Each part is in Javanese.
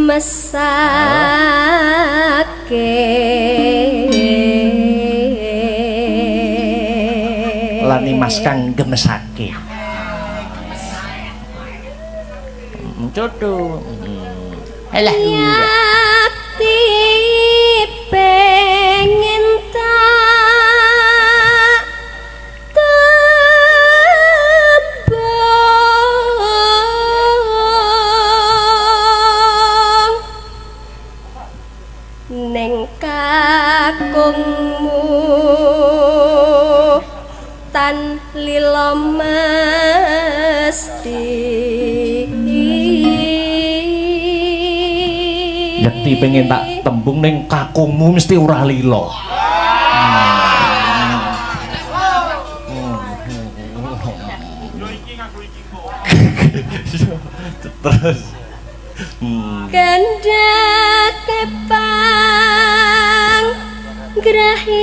mesake lani mas kang gemesake jodoh alah ati pengen tak tebang ning kakungmu tan lila mesti yakti pengen tak tembung ning kakungmu mesti ora lila terus kendak kepang grahita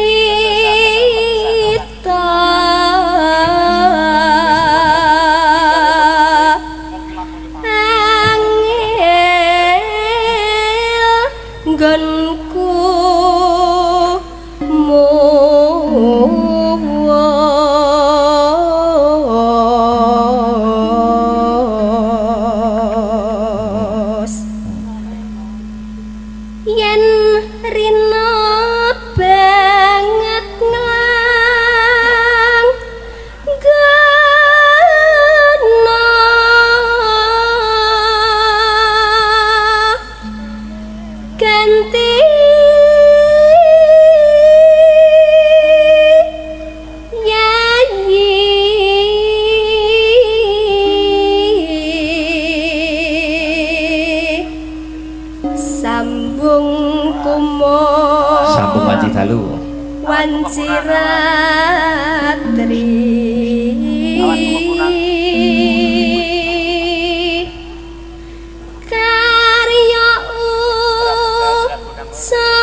angel nggonku yen rina banget nang gana ganti sambung kumo sambung wanci dalu wanci ratri karya usada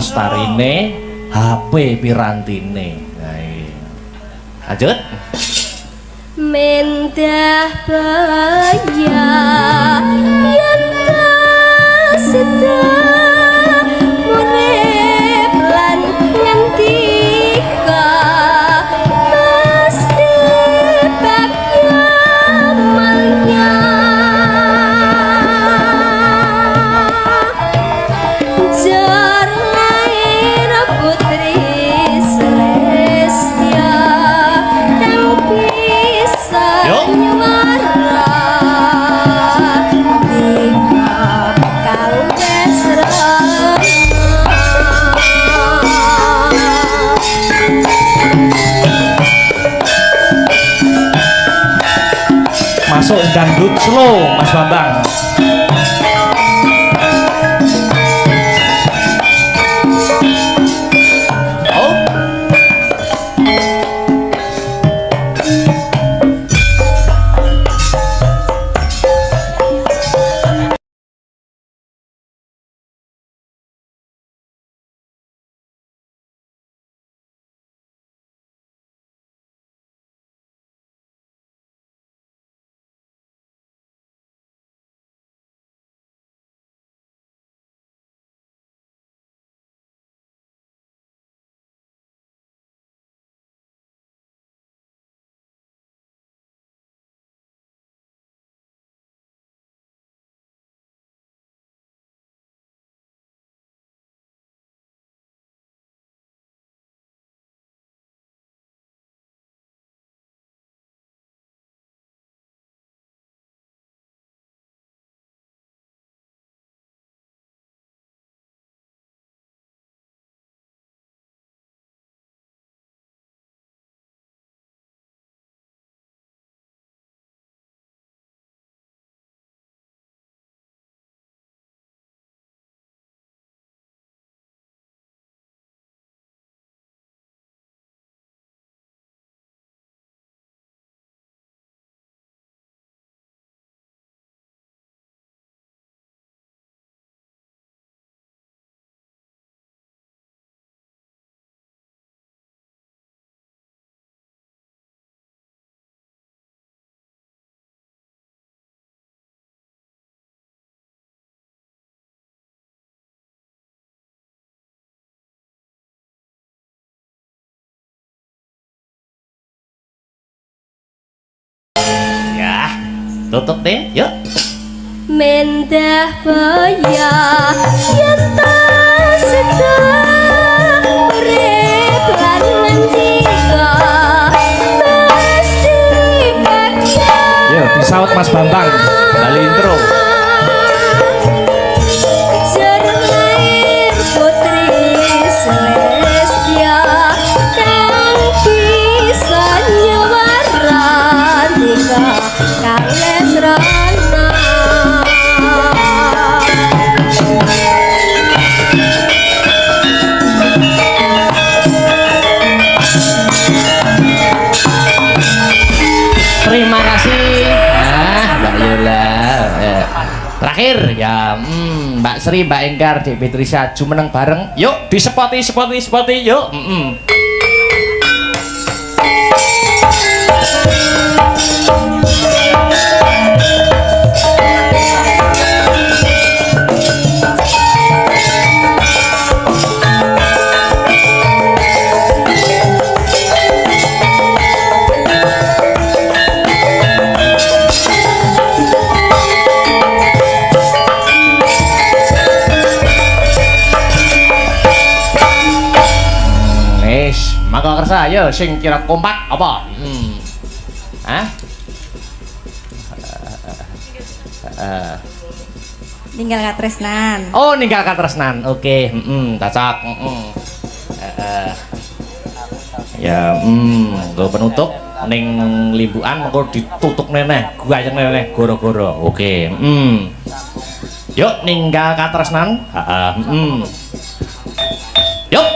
lestarine HP pirantine. Nah, iya. Lanjut. Mendah baya yen sedang urip lan ngendika mesti bagya malnya jar lair putri Celestia kang bisa nyuara tika bakal Masuk dangdut slow Mas Bambang. Oh. Ya, tutup deh, yuk. mendah baya yen sedang urip lan ngendika mesti bagya Yuk, disaut Mas Bambang. Bali intro. jar lair putri Celestia kang bisa nyuara tika kang lesrana Terima kasih. Mbak Yola. Terakhir ya, Mbak Sri, Mbak Enggar, Dek Petrisha, jumeneng bareng. Yuk, disepoti, yuk. Maka kersa, ya sing kira kompak apa? Hah? Ninggal katresnan. Oh, ninggal katresnan. Oke, cocok. Ya, gue penutup ning limbukan mengko ditutuk neneh, gayeng neneh goro-goro. Oke, Yuk ninggal katresnan. Yuk.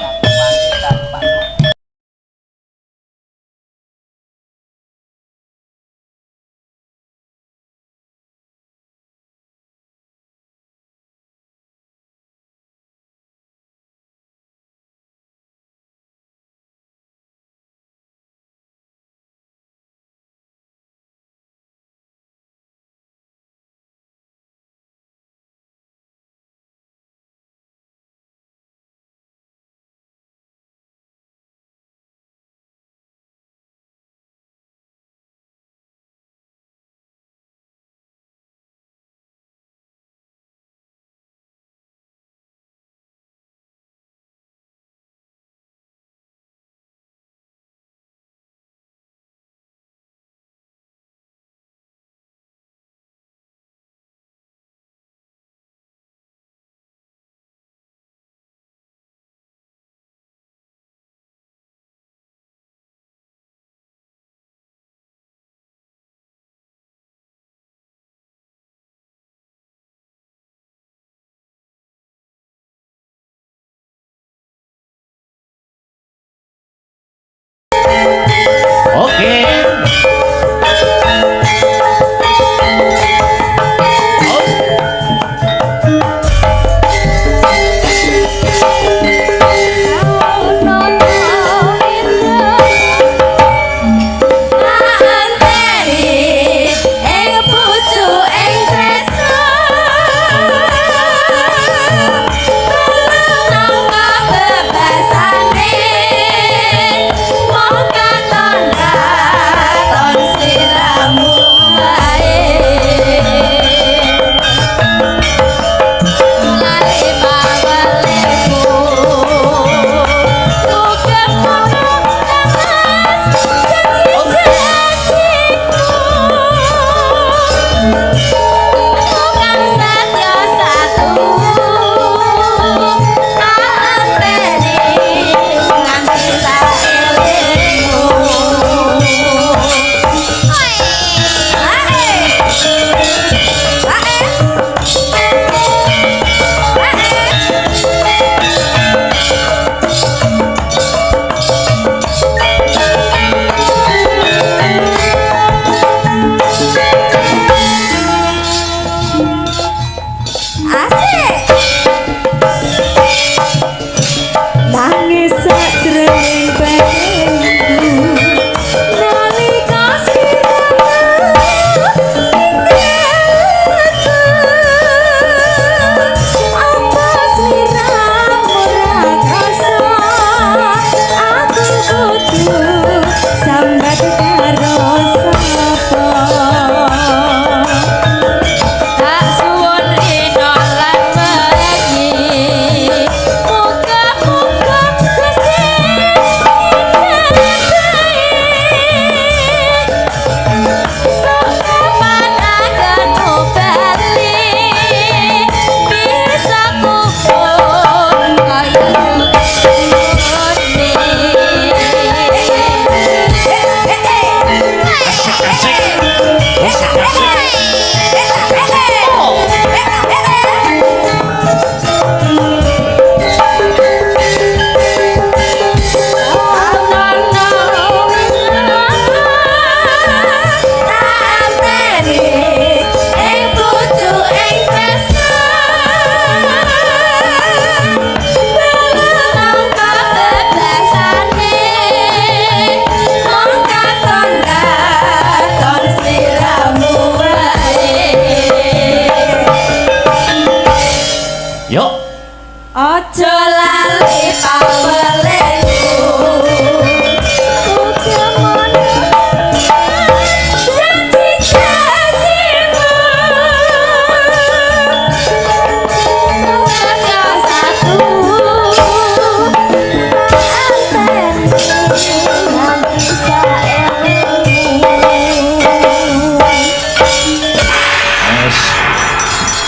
Oke.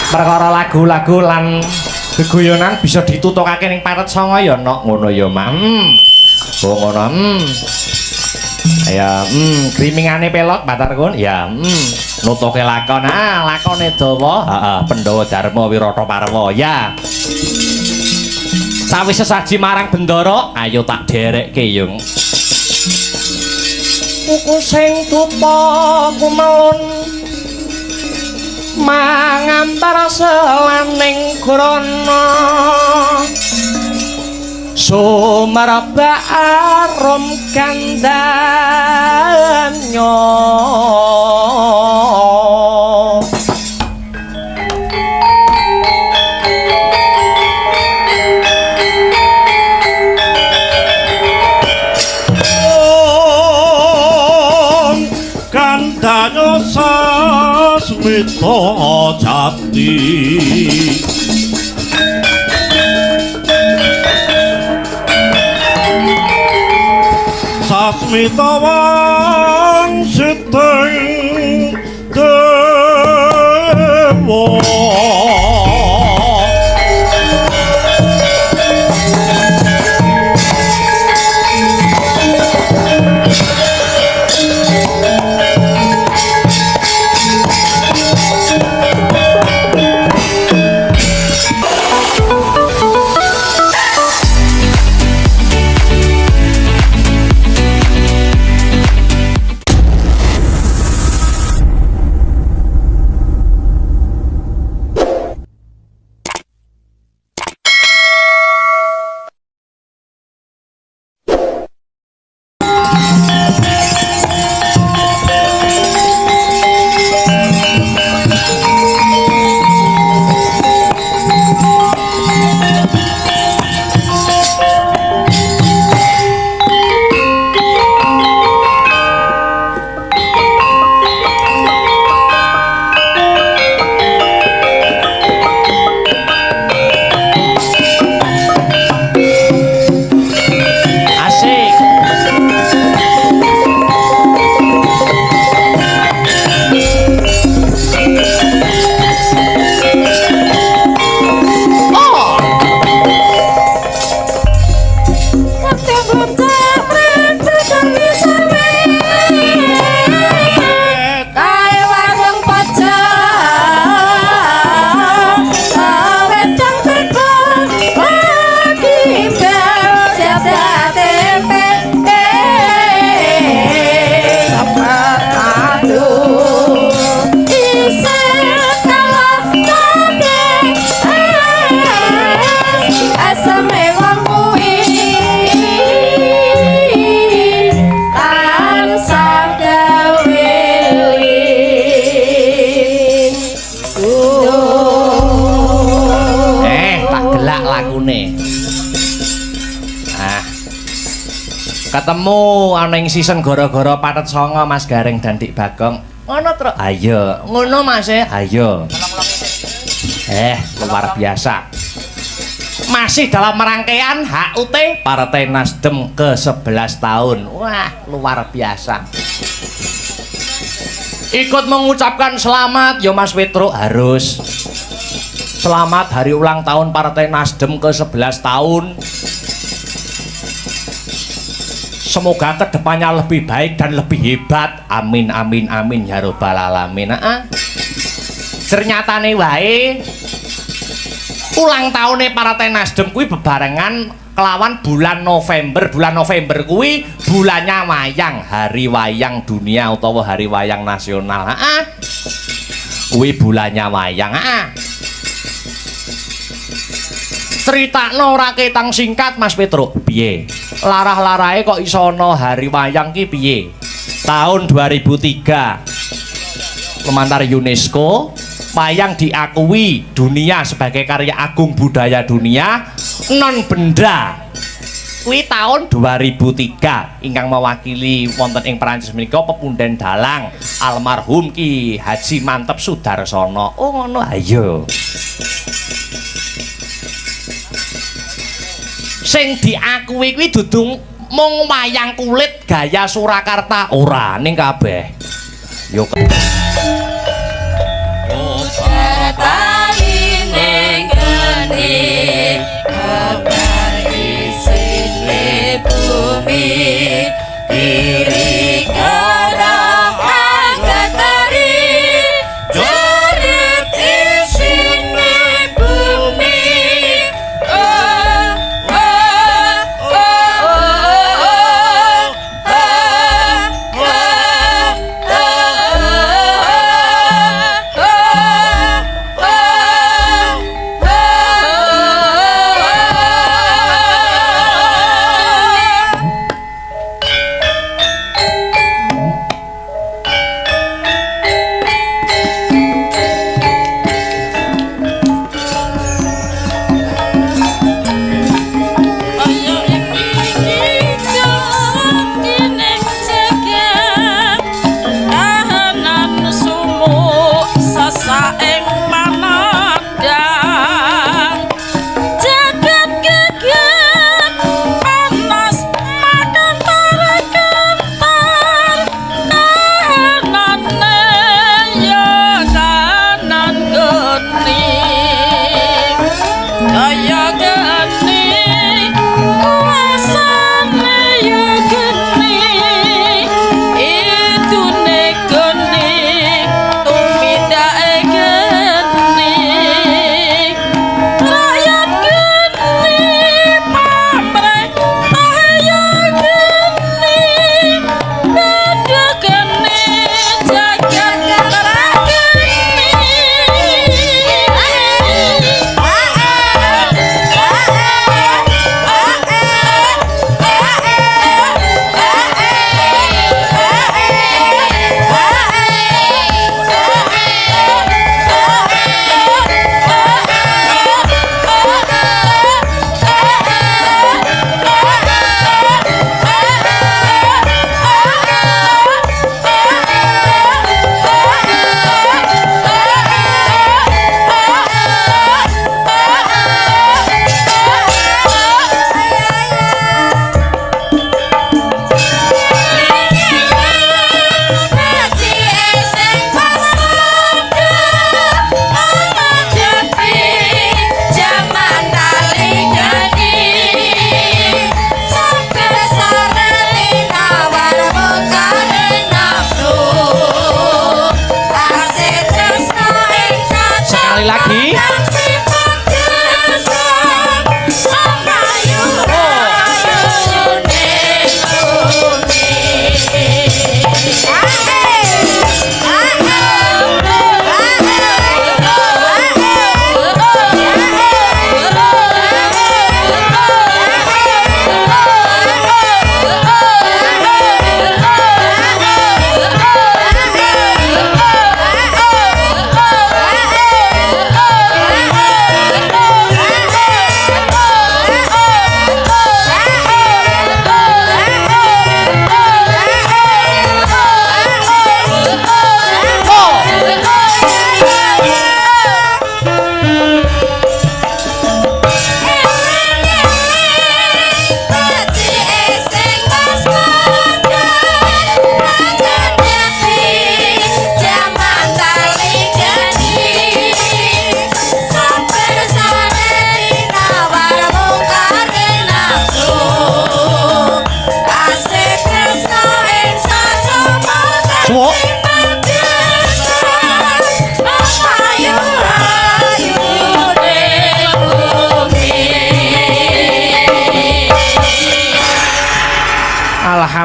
Perkara lagu-lagu lan gegoyonan bisa ditutokake ning paret sanga ya nok ngono ya Mak. Oh ngono. Ya grimingane pelot Batar Kun. Ya nutuke lakon. Lakone dawa. Heeh, Pandhawa Darma Wirata Parwa. Ya. Sawise sesaji marang Bendara, ayo tak derekke yung. Kuku sing tupa kumelun mangantar selaning krana sumerba arum kandhanya kandhanya sasmita jati sasmita wangsiting dewa Ketemu ana ing season gara-gara patet songo Mas Gareng dan Dik Bagong. Ngono tru. Ayo, ngono Mas e. Ayo. Luar biasa. Masih dalam rangkaian HUT Partai Nasdem ke-11 tahun. Wah, luar biasa. Ikut mengucapkan selamat ya Mas Petro harus. Selamat hari ulang tahun Partai Nasdem ke-11 tahun. Semoga kedepannya lebih baik dan lebih hebat. Amin amin amin ya robbal alamin. Ternyata nih wae ulang tahunnya Partai Nasdem kuwi bebarengan kelawan bulan November. Bulan November kuwi bulannya wayang, hari wayang dunia utawa hari wayang nasional. Kuwi bulannya wayang. Critakno ora ketang singkat Mas Petro. Piye? Larah-larahe kok iso ana hari wayang ki piye? Tahun 2003 lumantar UNESCO wayang diakui dunia sebagai karya agung budaya dunia non benda. Kuwi tahun 2003 ingkang mewakili wonten ing Perancis menika pepunden dalang almarhum Ki Haji Mantep Sudarsono. Oh ngono ayo. Sing diakui kuwi dudu mung wayang kulit gaya Surakarta ora ning kabeh. Yo Taline geni kebar isine bumi diri karang angkatari jerit isine bumi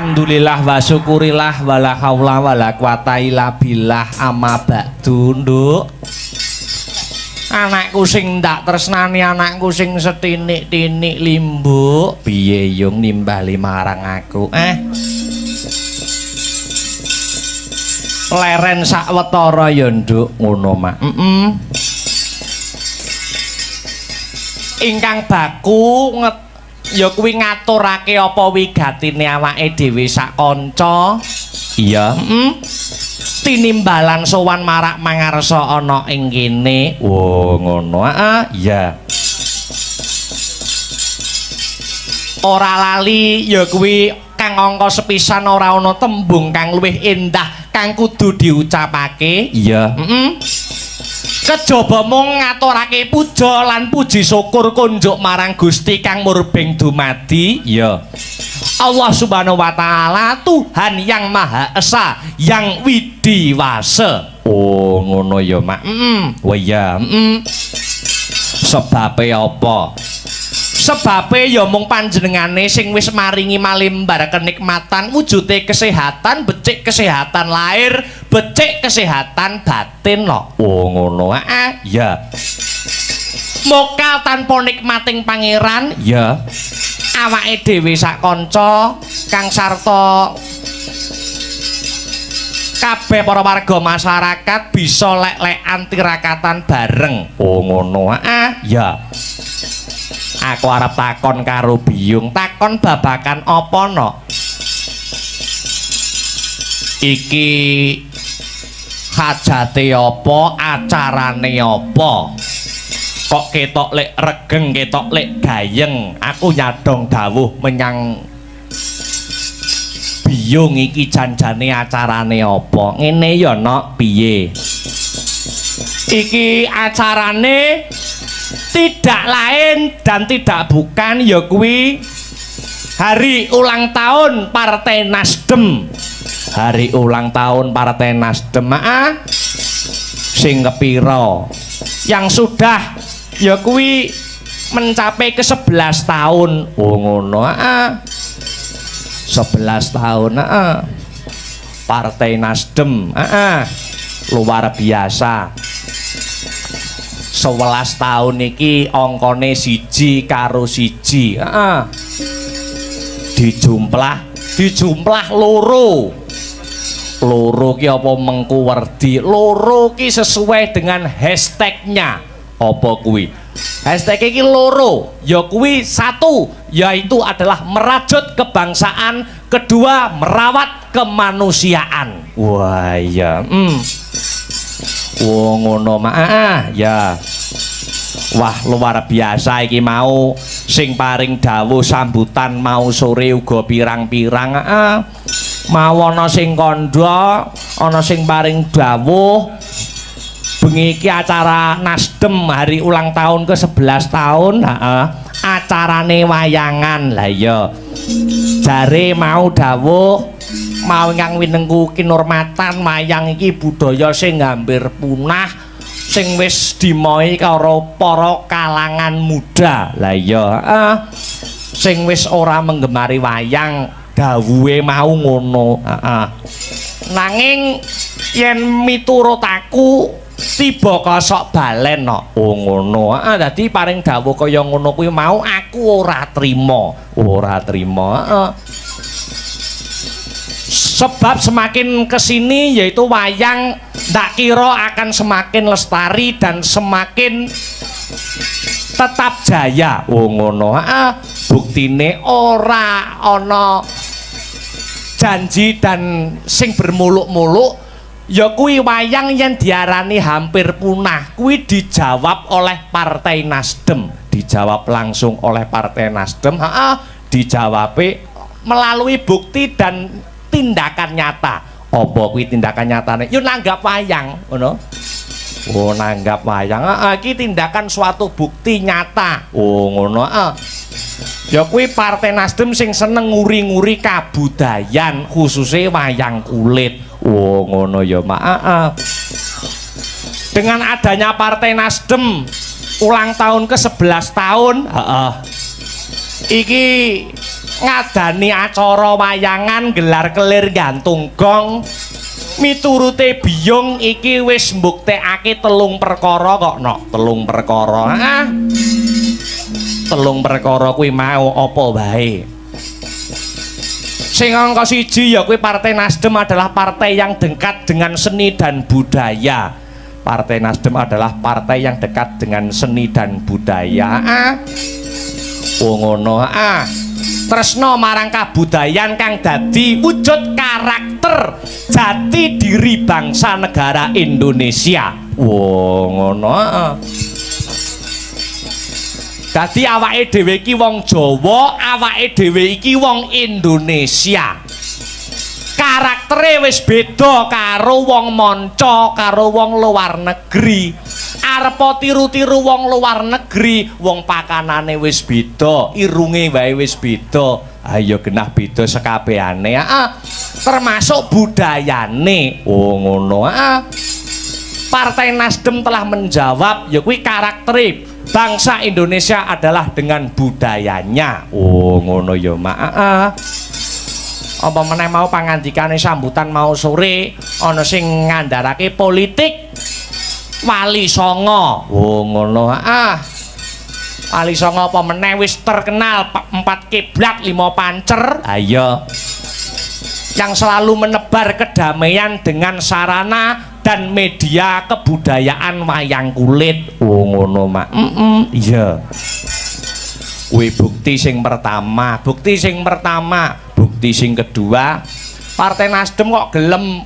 Alhamdulillah wa syukurillah wala haula wala quwata illa billah amma ba'du nduk. Anakku sing ndak tresnani anakku sing setinik-tinik limbuk piye yung nimbali marang aku leren sawetara ya nduk ngono mak ingkang baku ya kuwi ngaturake apa wigatine awake dhewe sak kanca iya tinimbalan sowan marak mangarsa ana ing kene ngono iya ora lali ya kuwi kang angka sepisan ora ana tembung kang luwih endah kang kudu diucapake iya kejaba mung ngaturake puja lan puji syukur kunjuk marang Gusti kang murbeng dumadi ya Allah Subhanahu wa taala Tuhan yang Maha Esa yang widiwasa ngono ya mak ya sebabe apa sebabe ya mung panjenengane sing wis maringi malimbar kenikmatan wujude kesehatan becik kesehatan lahir becik kesehatan batin lho ngono ya mokal tanpa nikmating pangeran ya awake dhewe sak kanca kang sarta kabeh para warga masyarakat bisa lek-lekan tirakatan bareng ngono ya aku arep takon karo Biyung takon babakan apa no iki hajate apa acarane apa kok ketok lek regeng ketok lek gayeng aku nyadong dawuh menyang Biyung iki janjane acarane apa ngene ya nok piye iki acarane tidak lain dan tidak bukan ya kuwi hari ulang tahun Partai Nasdem hari ulang tahun Partai Nasdem sing kepira yang sudah ya kuwi mencapai ke 11 tahun ngono 11 tahun Partai Nasdem luar biasa 11 tahun iki angkane siji karo siji dijumlah loro ki apa mengku werdi loro ki sesuai dengan hashtagnya apa kuwi hashtag iki loro ya kuwi satu yaitu adalah merajut kebangsaan kedua merawat kemanusiaan wah ya ngono ya wah luar biasa iki mau sing paring dawuh sambutan mau sore uga pirang-pirang mau ana sing kandha ana sing paring dawuh bengi iki acara Nasdem hari ulang tahun ke 11 tahun acarane wayangan lah ya jare mau dawuh mau ingkang winengku kinurmatan wayang iki budaya sing hampir punah sing wis dimoi karo para kalangan muda lah ya sing wis ora menggemari wayang dawuhe mau ngono nanging yen miturut aku tiba kosok balen ngono dadi paring dawuh kaya ngono kuwi mau aku ora trima sebab semakin kesini yaitu wayang tak kira akan semakin lestari dan semakin tetap jaya ngono buktine ora ana janji dan sing bermuluk-muluk ya kuwi wayang yang diarani hampir punah kuwi dijawab oleh Partai Nasdem dijawab langsung oleh Partai Nasdem dijawabe melalui bukti dan tindakan nyata apa kuwi tindakan nyatane yo nanggap wayang ngono nanggap wayang iki tindakan suatu bukti nyata ngono ya kuwi Partai Nasdem sing seneng nguri-nguri kabudayan khususnya wayang kulit ngono ya mak dengan adanya Partai Nasdem ulang tahun ke 11 tahun iki ngadani acara wayangan gelar kelir gantung gong. Miturute Biyung iki wis mbuktekake 3 perkara kok nok 3 perkara. Ah. 3 perkara kuwi mau apa wae. Sing angka 1 ya kuwi Partai Nasdem adalah partai yang dekat dengan seni dan budaya. Partai Nasdem adalah partai yang dekat dengan seni dan budaya. Ah. Oh ngono. Ah. Tresno marang kabudayan kang dadi wujud karakter jati diri bangsa negara Indonesia. Wow, ngono. Dadi awake dhewe iki wong Jawa, awake dhewe iki wong Indonesia. Karaktere wis beda karo wong manca, karo wong luar negeri. Arepa tiru-tiru wong luar negeri, wong pakanane wis beda, irunge wae wis beda. Ayo genah beda sekabehane. Termasuk budayane. Oh ngono. Partai Nasdem telah menjawab ya kuwi karakter bangsa Indonesia adalah dengan budayanya. Oh ngono ya, Mak. Apa meneh mau pangandikane sambutan mau sore ana sing ngandharake politik Wali Songo. Oh ngono. Wali Songo apa meneh wis terkenal 4 kiblat 5 pancer. Ayo. Yang selalu menebar kedamaian dengan sarana dan media kebudayaan wayang kulit. Oh ngono, Mak. Iya. Kuwi bukti sing pertama, bukti sing kedua. Partai Nasdem kok gelem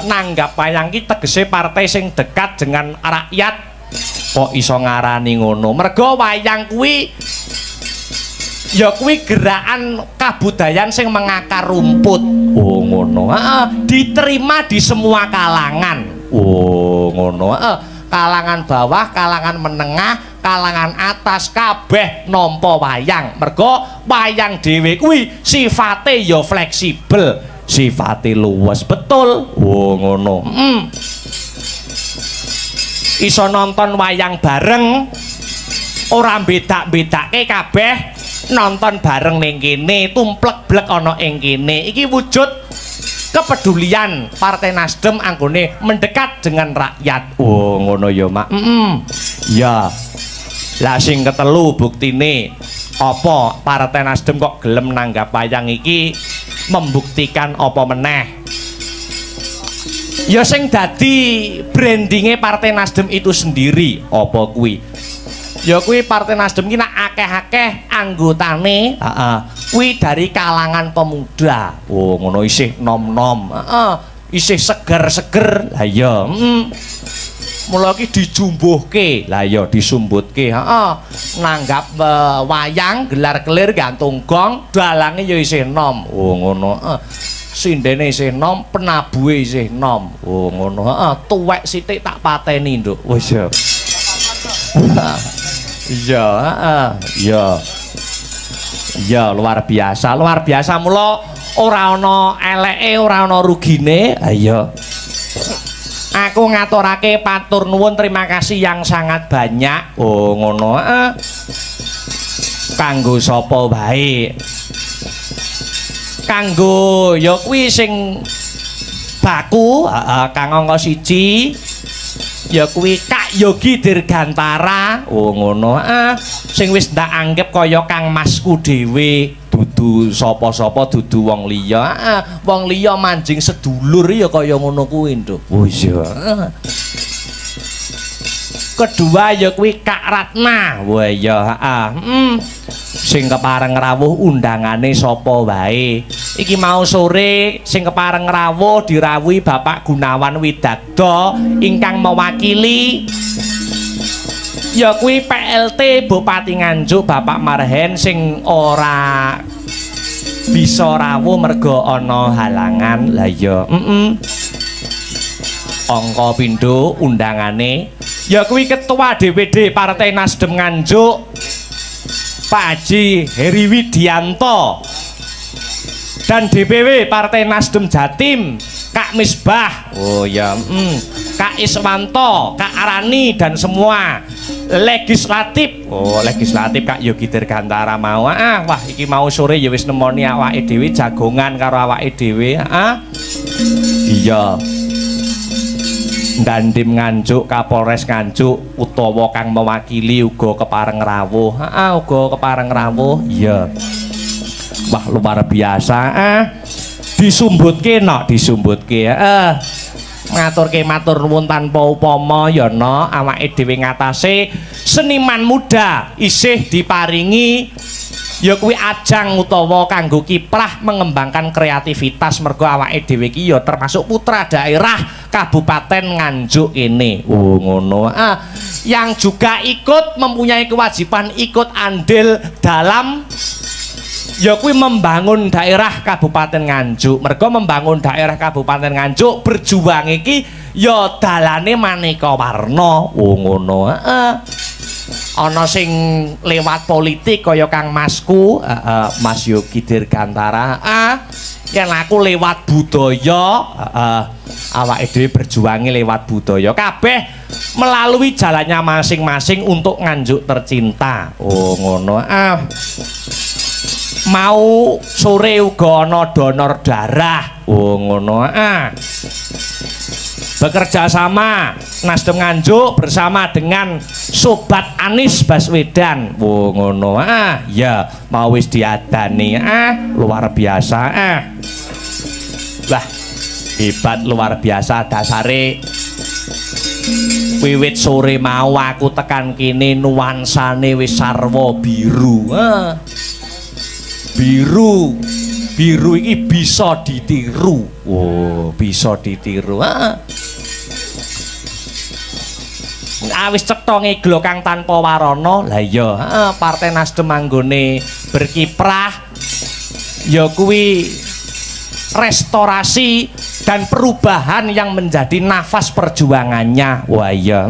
nanggap wayang ki tegese partai sing dekat dengan rakyat. Kok iso ngarani ngono? Mergo wayang kuwi ya kuwi gerakan kabudayan sing mengakar rumput. Oh ngono. Diterima di semua kalangan. Oh ngono. Kalangan bawah, kalangan menengah, kalangan atas kabeh nampa wayang. Mergo wayang dhewe kuwi sifate ya fleksibel, sifate luwes betul. Oh ngono. Iso nonton wayang bareng, ora bedak-bedake kabeh nonton bareng ning kene, tumplek-blek ana ing kene. Iki wujud kepedulian Partai Nasdem anggone mendekat dengan rakyat. Oh ngono ya, Mak. Ya. Lah sing ketelu buktine apa Partai Nasdem kok gelem nanggap wayang iki membuktikan apa meneh. Ya sing dadi brandinge Partai Nasdem itu sendiri apa kuwi? Ya kuwi Partai Nasdem ki nak akeh-akeh anggotane, kuwi dari kalangan pemuda. Oh ngono isih nom-nom, isih seger-seger. Lah ya, mula ki dijumbuhke. Lah ya disumbutke, nanggap wayang gelar kelir gantung gong, dalange ya isih nom. Oh ngono. Sindene isih nom, penabuhe isih nom. Oh ngono. Tuwek sithik tak pateni, Nduk. Wis ya. Iya, ya luar biasa mula ora ana eleke, ora ana rugine. Ayo. Aku ngaturake patur nuwun terima kasih yang sangat banyak. Oh ngono. Kanggo sapa wae? Kanggo ya kuwi sing baku, kang angka 1. Ya kuwi Kak Yogi Dirgantara. Oh ngono. Sing wis ndak anggap kaya Kang Masku dhewe, dudu sapa-sapa, dudu wong liya. Wong liya manjing sedulur ya kaya ngono kuwi, Nduk. Oh iya. Kedua ya kuwi Kak Ratna. Wah iya, sing kepareng rawuh undangane sapa wae. Iki mau sore sing kepareng rawuh dirawuhi Bapak Gunawan Widagdo ingkang mewakili ya kuwi PLT Bupati Nganjuk Bapak Marhen sing ora bisa rawuh mergo ana halangan. Lah ya, angka pindho undangane ya kuwi Ketua DPD Partai Nasdem Nganjuk Pak Haji Heri Widianto dan DPW Partai Nasdem Jatim Kak Misbah. Oh ya, Kak Iswanto, Kak Arani dan semua. legislatif. Oh, legislatif Kak Yogi Dirgantara mau. Wah iki mau sore ya wis nemoni awake dhewe jagongan karo awake dhewe. Iya. Dandim Nganjuk, Kapolres Nganjuk utawa kang mewakili uga kepareng rawuh. Uga kepareng rawuh. Iya. Wah luar biasa. Disumbutke disumbutke. Matur nuwun tanpa upama ya awake dhewe ngatasé seniman muda isih diparingi ya kuwi ajang utawa kanggo kiprah mengembangkan kreativitas mergo awake dhewe iki ya termasuk putra daerah Kabupaten Nganjuk ini. Oh ngono. Yang juga ikut mempunyai kewajiban ikut andil dalam ya kuwi membangun daerah Kabupaten Nganjuk. Mergo membangun daerah Kabupaten Nganjuk berjuang iki ya dalane maneka warna. Oh ngono. Ana sing lewat politik kaya Kang Masku, Mas Yogi Dirgantara. Yen aku lewat budaya, awake dhewe berjuangi lewat budaya. Kabeh melalui jalannya masing-masing untuk Nganjuk tercinta. Oh ngono. Mau sore uga ana donor darah. Oh ngono. Bekerja sama Nasdem Nganjuk bersama dengan Sobat Anies Baswedan. Oh ngono. Ya mau wis diadani. Luar biasa. Wah hebat luar biasa dasare. Wiwit sore mau aku tekan kene nuansane wis sarwa biru. Biru iki bisa ditiru. Oh, bisa ditiru. Wis cetha ngeglo kang tanpa warana. Lah iya, Partai Nasdem anggone berkiprah ya kuwi restorasi dan perubahan yang menjadi nafas perjuangannya. Wah iya.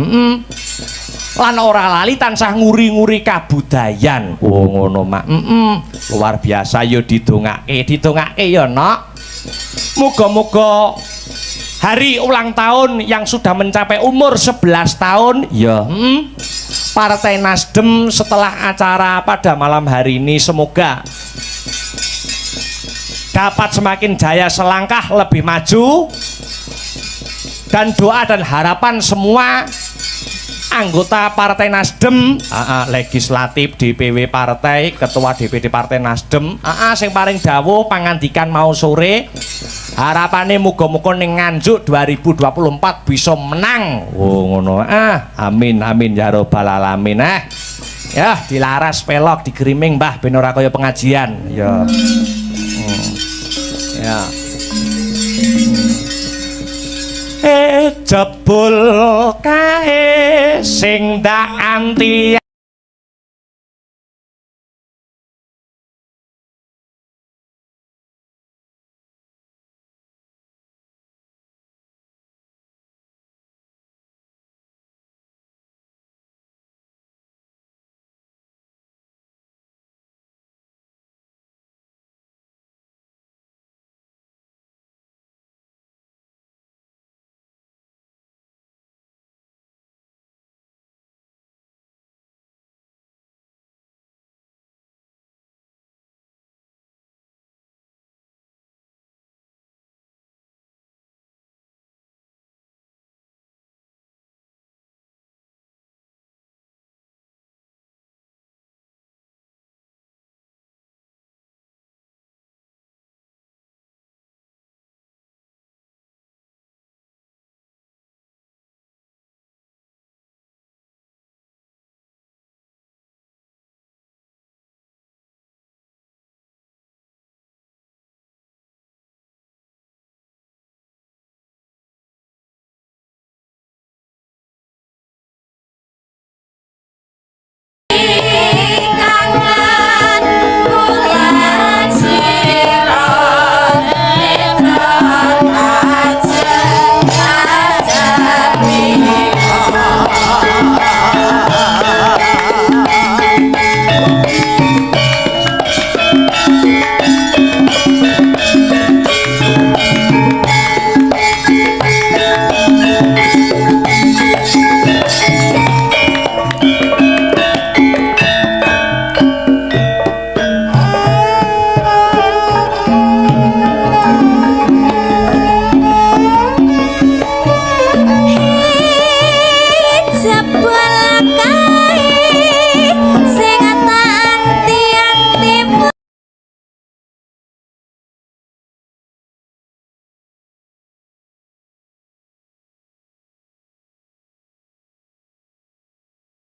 Lan ora lali tansah nguri-nguri kabudayan. Oh ngono mak. Luar biasa ya didongake ya nok. Muga-muga hari ulang tahun yang sudah mencapai umur 11 tahun ya Partai Nasdem setelah acara pada malam hari ini semoga dapat semakin jaya selangkah lebih maju, dan doa dan harapan semua anggota Partai Nasdem, legislatif, DPW Partai, Ketua DPD Partai Nasdem, sing paling dawuh pangandikan mau sore, harapannya muga-muga ning Nganjuk 2024 bisa menang. Oh ngono. Amin amin ya robbal alamin. Ya dilaras pelok digriming Mbah ben ora kaya pengajian. Ya. Ya. Jebul kae sing ndak anti